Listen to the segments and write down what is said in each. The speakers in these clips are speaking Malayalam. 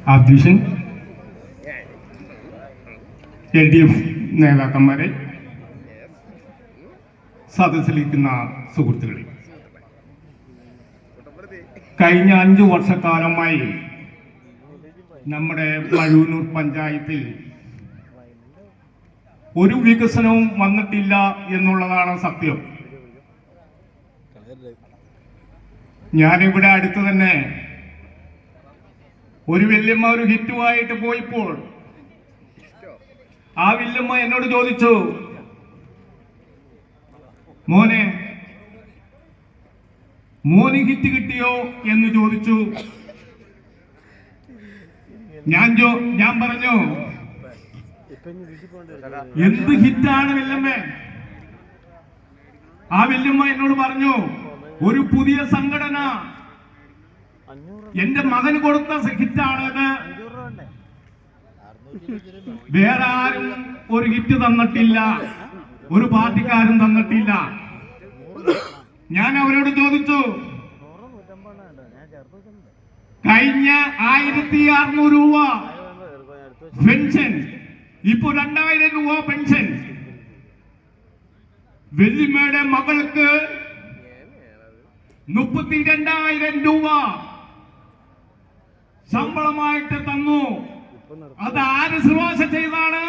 അധ്യക്ഷൻ, LDF നേതാക്കന്മാരെ, സദസ്സിലിരിക്കുന്ന സുഹൃത്തുക്കളെ, കഴിഞ്ഞ 5 വർഷക്കാലമായി നമ്മുടെ മഴൂന്നൂർ പഞ്ചായത്തിൽ ഒരു വികസനവും വന്നിട്ടില്ല എന്നുള്ളതാണ് സത്യം. ഞാനിവിടെ അടുത്ത് തന്നെ ഒരു വല്യമ്മ ഒരു ഹിറ്റുമായിട്ട് പോയപ്പോൾ ആ വല്യമ്മ എന്നോട് ചോദിച്ചു, മോന് ഹിറ്റ് കിട്ടിയോ എന്ന് ചോദിച്ചു. ഞാൻ പറഞ്ഞു, എന്ത് ഹിറ്റാണ് വല്യമ്മ? ആ വല്യമ്മ എന്നോട് പറഞ്ഞു, ഒരു പുതിയ സംഘടന എന്റെ മകന് കൊടുത്ത ഹിറ്റാണത്. വേറെ ആരും ഒരു ഹിറ്റ് തന്നിട്ടില്ല, ഒരു പാർട്ടിക്കാരും തന്നിട്ടില്ല. ഞാൻ അവരോട് ചോദിച്ചു, കഴിഞ്ഞ 1600 രൂപ പെൻഷൻ, ഇപ്പൊ 2000 രൂപ പെൻഷൻ. വെല്ലിമ്മയുടെ മകൾക്ക് 32,000 രൂപ ശമ്പളമായിട്ട് തന്നു. അത് ആര് ശുപാർശ ചെയ്താണ്?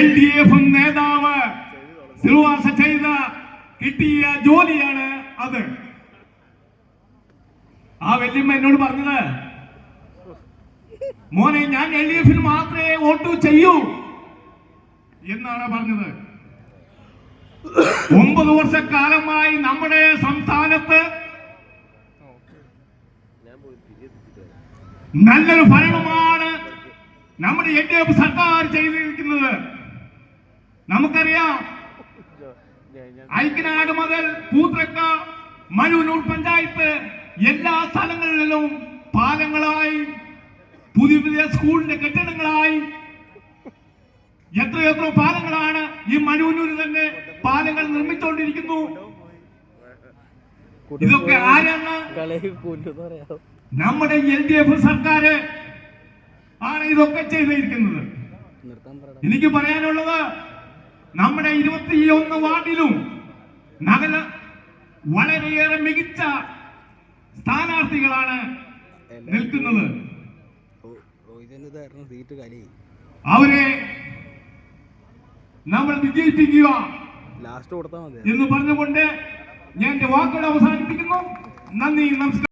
LDF നേതാവ് ശുപാർശ ചെയ്ത കിട്ടിയ ജോലിയാണ് അത്. ആ വല്യമ്മ എന്നോട് പറഞ്ഞത്, മോനെ ഞാൻ LDF മാത്രമേ വോട്ട് ചെയ്യൂ എന്നാണ് പറഞ്ഞത്. 9 വർഷക്കാലമായി നമ്മുടെ സംസ്ഥാനത്ത് നല്ലൊരു ഭരണമാണ് നമ്മുടെ LDF സർക്കാർ ചെയ്തിരിക്കുന്നത്. നമുക്കറിയാം, ഐക്യനാട് മുതൽ പൂത്രക്ക, മഴൂന്നൂർ പഞ്ചായത്ത് എല്ലാ സ്ഥലങ്ങളിലും പാലങ്ങളായി, പുതിയ പുതിയ സ്കൂളിന്റെ കെട്ടിടങ്ങളായി, എത്രയെത്ര പാലങ്ങളാണ് ഈ മഴൂന്നൂരിൽ തന്നെ പാലങ്ങൾ നിർമ്മിച്ചുകൊണ്ടിരിക്കുന്നു. ഇതൊക്കെ ആരാണ്? നമ്മുടെ LDF സർക്കാർ ആണ് ഇതൊക്കെ ചെയ്തിരിക്കുന്നത്. എനിക്ക് പറയാനുള്ളത്, നമ്മുടെ 21 വാർഡിലും വളരെയേറെ മികച്ച സ്ഥാനാർത്ഥികളാണ് നിൽക്കുന്നത്. അവരെ നമ്മൾ വിജയിപ്പിക്കുക എന്ന് പറഞ്ഞുകൊണ്ട് ഞാൻ എന്റെ വാക്കുകൾ അവസാനിപ്പിക്കുന്നു. നന്ദി, നമസ്കാരം.